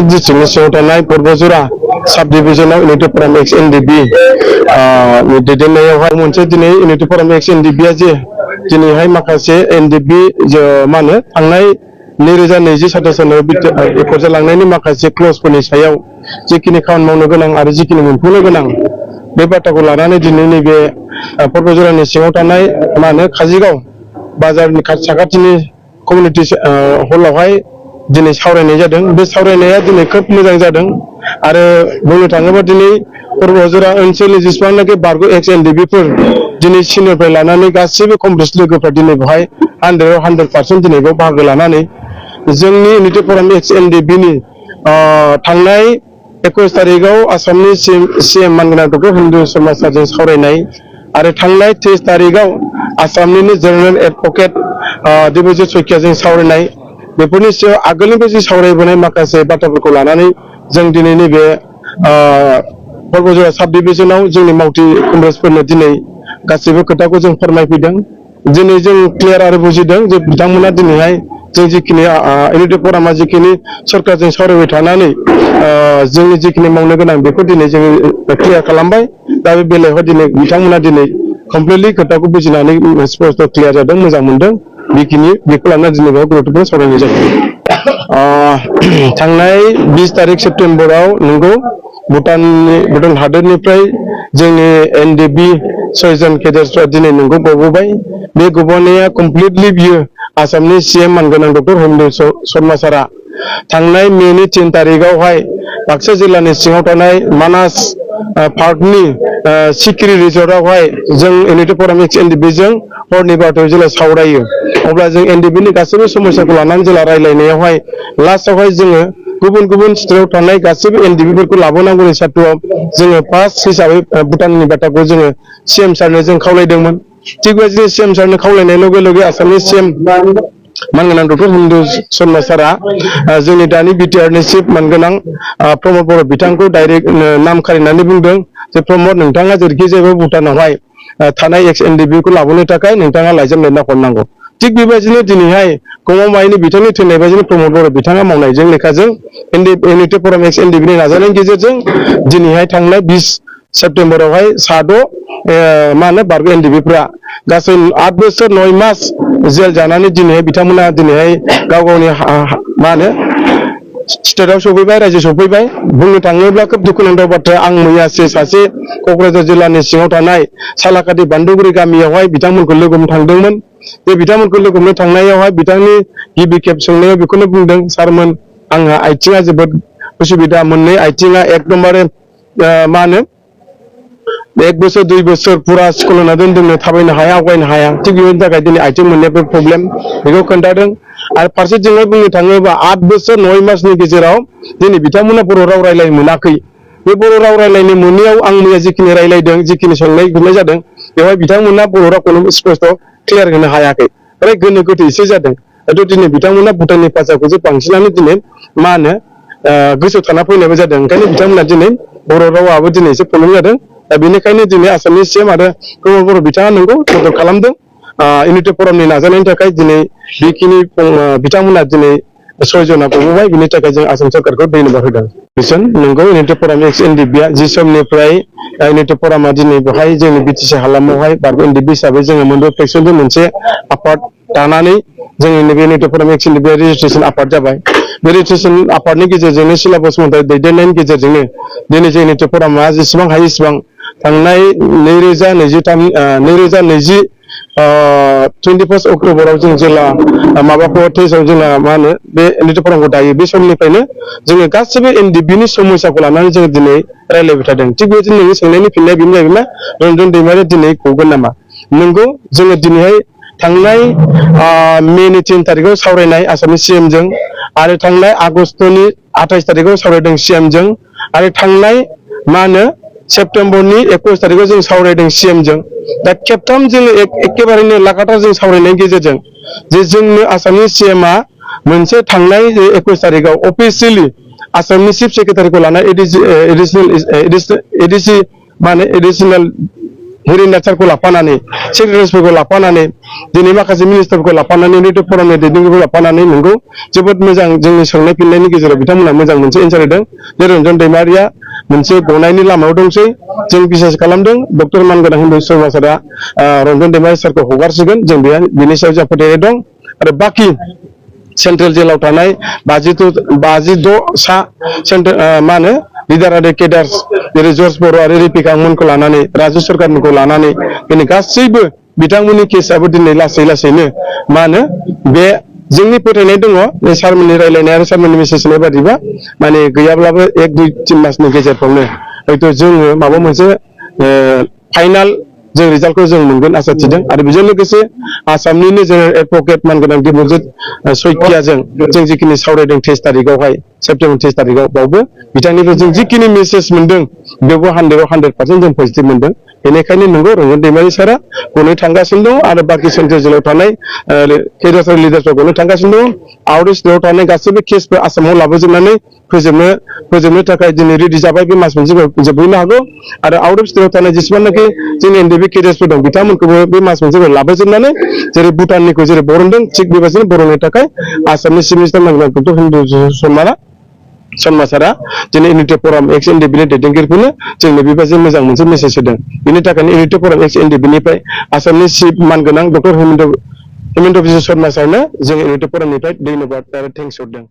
डिस्ट्रिक्टनि सिङाव थानाय बरबजरा साब डिभिजनाव इउनाइटेड फराम एक्स एनडिबि दैदेननायावहाय मोनसे दिनै इउनाइटेड फराम एक्स एनडिबिआ जे दिनैहाय माखासे एनडिबि मा होनो थांनाय 2020 सातासानाव एकर्ड जालांनायनि माखासे क्लजफोरनि सायाव जिखिनि खामानि मावनो गोनां आरो जिखिनि मोनफुंनो गोनां बे बाथ्राखौ लानानै दिनै नैबे बरबजरानि सिङाव थानाय मा होनो काजिगाव बाजारनि साखाथिनि कमिउनिटि हलावहाय दिनै सावरायनाय जादों। बे सावरायनाया दिनै खोब मोजां जादों आरो बुंनो थाङोबा दिनै बरबजरा ओनसोलनि जेसेबांनाखि बारग' एक्स एनडिबिफोर दिनै सिनियरनिफ्राय लानानै गासैबो कमप्लिट लोगोफ्रा दिनै बेवहाय 100% दिनै बेयाव बाहागो लानानै जोंनि इउनाइटेड फराम एक्स एनडिबिनि थांनाय 21 तारिखआव आसामनि सीएम मानगोनां डक्टर हिमन्त शर्मा सारजों सावरायनाय आरो थांनाय 30 तारिखआव आसामनिनो जेनेरेल एडभकेट देबजित सयकियाजों सावरायनाय बेफोरनि सायाव आगोलनिफ्राय जि सावरायबोनाय माखासे बाथ्राफोरखौ लानानै जों दिनै नैबे बरबजरा साब डिभिजनाव जोंनि मावथि कमरेडसफोरनो दिनै गासैबो खोथाखौ जों फोरमायफैदों। दिनै जों क्लियार आरो बुजिदों जे बिथांमोना दिनैहाय जों जिखिनि इउनाइटेड फरामा जिखिनि सरकारजों सावरायबाय थानानै जोंनि जिखिनि मावनो गोनां बेखौ दिनै जों क्लियार खालामबाय। दा बे बेलायावहाय दिनै बिथांमोना दिनै कमप्लिटलि खोथाखौ बुजिनानै स्पष्ट क्लियार जादों, मोजां मोनदों। बेखौ लानानै दिनै बेयाव गुरुत्वपूर्ण सावरायनाय जादों। थांनाय 20 तारिख सेप्तेम्बराव नंगौ भुटान हादोरनिफ्राय जोंनि एनडिबि 6 जन केडेट्सफ्रा दिनै नंगौ गबोबाय। बे गबोनाया कमप्लिटलि बियो आसामनि सीएम मानगोनां डक्टर हिमन्त शर्मा सारा थांनाय मेनि 3 तारिखआवहाय बाक्सा जिल्लानि सिङाव थानाय मानास पार्कनि सिकिरि रिजर्टआवहाय जों इउनाइटेड फराम एक्स एनडिबिजों हरनि 12टायाव जेला सावरायो अब्ला जों एनडिबिनि गासैबो समस्याखौ लानानै जेला रायलायनायावहाय लास्टआवहाय जोङो गुबुन गुबुन स्टेटआव थानाय गासैबो एनडिबिफोरखौ लाबोनांगौनि सार्तआव जोङो फार्स्ट हिसाबै भुटाननि बाथ्राखौ जोङो सीएम सारनो जों खावलायदोंमोन। थिग बेबायदिनो सीएम सारनो खावलायनाय लगे लगे आसामनि सीएम मानगोनां डक्टर हिमन्त शर्मा सारा जोंनि दानि बिटिआरनि चिफ मानगोनां प्रमद बर' बिथांखौ डाइरेक्ट नाम खारिनानै बुंदों जे प्रमद नोंथाङा जेरैखि जाया भुटानावहाय थानाय एक्स एनडिबिखौ लाबोनो थाखाय नोंथाङा लाइजाम लिरना हरनांगौ। थिग बेबायदिनो दिनैहाय गमामायैनि बिथांनि थोननाय बायदिनो प्रमद बर' बिथाङा मावनायजों लेखाजों इउनाइटेड फराम एक्स एनडिबिनि नाजानायनि गेजेरजों दिनैहाय थांनाय 20 सेप्तेम्बरावहाय 6 मा होनो बारग' एनडिबिफ्रा गासै 8 बोसोर 9 मास जेल जानानै दिनैहाय बिथांमोना दिनैहाय गाव गावनि मा होनो स्टेटआव सफैबाय, रायजो सफैबाय। बुंनो थाङोब्ला खोब दुखुनांथाव बाथ्रा, आं मैयासो सासे क'क्राझार जिल्लानि सिङाव थानाय सालाकाटि बान्दुगुरि गामियावहाय बिथांमोनखौ लोगो हमनो थांदोंमोन। बे बिथांमोनखौ लोगो हमनो थांनायावहाय बिथांनि गिबि खेब सोंनायाव बेखौनो बुंदों, सारमोन आंहा आथिङा जोबोद उसुबिदा, मोननै आथिङा एकदमबारे मा होनो 1 बोसोर 2 बोसोर फुरा स्कुल होना दोनदोंनो, थाबायनो हाया, आवगायनो हाया। थिग बेनि थाखाय दिनै आथिं मोननायबो प्रब्लेम बेखौ खोन्थादों। आरो फारसेथिंहाय बुंनो थाङोबा 8 बोसोर 9 मासनि गेजेराव दिनै बिथांमोना बर' राव रायलायनो मोनाखै। बे बर' राव रायलायनो मोनैयाव आं मैया जिखिनि रायलायदों, जिखिनि सोंनाय फिननाय जादों बेवहाय बिथांमोना बर' रावखौनो स्पष्ट क्लियार होनो हायाखै। ओरै गोनो गोथो एसे जादों। दिनै बिथांमोना भुटाननि भाषाखौसो बांसिनानो दिनै मा होनो गोसोआव थाना फैनायबो जादों। ओंखायनो बिथांमोना दिनै बर' रावाबो दिनै एसे प्रब्लेम जादों। दा बेनिखायनो दिनै आसामनि सीएम आरो प्रमद बर' बिथाङा नंगौ मदद खालामदों। इउनाइटेड फरामनि नाजानायनि थाखाय दिनै बेखिनि बिथांमोना दिनै 6 जना गबोबाय। बिनि थाखाय जों आसाम सरकारखौ धन्यबाद होदों। बिसन नंगौ इउनाइटेड फराम एक्स एनडिबिआ जि समनिफ्राय इउनाइटेड फरामा दिनै बेवहाय जोंनि बिटिसि हालामावहाय बारग' एनडिबि हिसाबै जोङो मोनबो फेक्सनजों मोनसे आफाद दानानै जोंनि नैबे इउनाइटेड फराम एक्स एनडिबिआ रेजिस्ट्रेसन आफाद जाबाय। बे रेजिस्ट्रेसन आफादनि गेजेरजोंनो सिलेबास महरै दैदेननायनि गेजेरजोंनो दिनै जोंनि इउनाइटेड फरामा जेसेबां हायो इसेबां थांनाय 2020 21 अक्ट'बराव जों जेला माबाखौ तेजाव जोंना मा होनो बे इउनाइटेड फरामखौ दायो, बे समनिफ्रायनो जोङो गासैबो एनडिबिनि समस्याखौ लानानै जोङो दिनै रायलायबाय थादों। थिग बेबायदिनो नोंनि सोंनायनि फिननाय बेनो जाहैबाय मा रन्जन दैमारि दिनै गगोन नामा? नंगौ, जोङो दिनैहाय थांनाय मेनि 3 तारिखआव सावरायनाय आसामनि सीएमजों आरो थांनाय आगष्टनि 28 तारिखआव सावरायदों सीएमजों आरो थांनाय मा होनो सेप्तेम्बरनि 21 तारिखआव जों सावरायदों सीएमजों। दा खेबथाम जोङो एखेबारेनो लागातार जों सावरायनायनि गेजेरजों जे जोंनो आसामनि सीएमआ मोनसे थांनाय 21 तारिखआव अफिसियेलि आसामनि चिफ सेक्रेटारिखौ लाना एडिसि मा होनो एडिसनेल हेरिना सारखौ लाफानानै सेक्रेटारिसफोरखौ लाफानानै दिनै माखासे मिनिस्टारफोरखौ लाफानानै इउनाइटेड फरामनि दैदेनगिरिखौ लाफानानै नंगौ जोबोद मोजां जोंनि सोंनाय फिननायनि गेजेराव बिथांमोना मोजां मोनसे एन्सार होदों जे रन्जन दैमारिया मोनसे गनायनि लामायाव दंसै जों बिसास खालामदों डक्टर मानगोनां हिन्दु सरमासारा रन्जन दैमारि सारखौ हगारसिगोन जों बेनि सायाव जों फोथायनाय दं आरो बाखि सेन्ट्रेल जेलाव थानाय 56 सा मा होनो लिडार आरो केडार्स जेरै जर्ज बर' आरो रिपिका मोनखौ लानानै राजु सरकारखौ लानानै दिनै गासैबो बिथांमोननि केसआबो दिनै लासैनो मा होनो बे जोंनि फोथायनाय दङ बे सारमोननि रायलायनाय आरो सारमोननि मेसेज होनाय बादिबा माने गैयाब्लाबो 1-2-3 मासनि गेजेरफ्रावनो हयथ' जोङो माबा मोनसे फाइनाल जों रिजाल्टखौ जों मोनगोन आसा थिदों आरो बेजों लोगोसे आसामनिनो जेनेरेल एडभकेट मानगोनां दिब्रजित सयकियाजों जों जिखिनि सावरायदों 23 तारिखआवहाय सेप्तेम्बर 23 तारिखआव बावबो बिथांनिफ्राय जों जिखिनि मेसेज मोनदों बेवबो 100% जों पजिटिभ मोनदों बेनिखायनो नंगौ रन्जन दैमारि सारा गनो थांगासिनो दं आरो बाखि सेन्ट्रेल जेलाव थानाय केडार्स आरो लिडार्सफोरा गनो थांगासिनो दं आउट स्टेटआव थानाय गासैबो केसफोर आसामाव लाबोजोबनानै फोजोबनो थाखाय दिनै रेडि जाबाय बे मास मोनसे जोबहैनो हागौ आरो आउट अफ स्टेटआव थानाय जेसेबांनाखि जोंनि एनडिबि केडार्सफोर दं बिथांमोनखौबो बे मास मोनसे लाबोजोबनानै जेरै भुटाननिखौ जेरै बरनदों थिग बेबायदिनो बरननो थाखाय आसामनि चिफ मिनिस्टार मानगोनां डक्टर हिन्दु सरमासारा दिनै इउनाइटेड फराम एक्स एनडिबिनि दैदेनगिरिखौनो जोंनो बेबायदि मोजां मोनसे मेसेज होदों बेनि थाखायनो इउनाइटेड फराम एक्स एनडिबिनिफ्राय आसामनि चिफ मानगोनां डक्टर हिमन्त बिश्व शर्मा सारनो जों इउनाइटेड फरामनिफ्राय धन्यबाद आरो थेंक्स हरदों।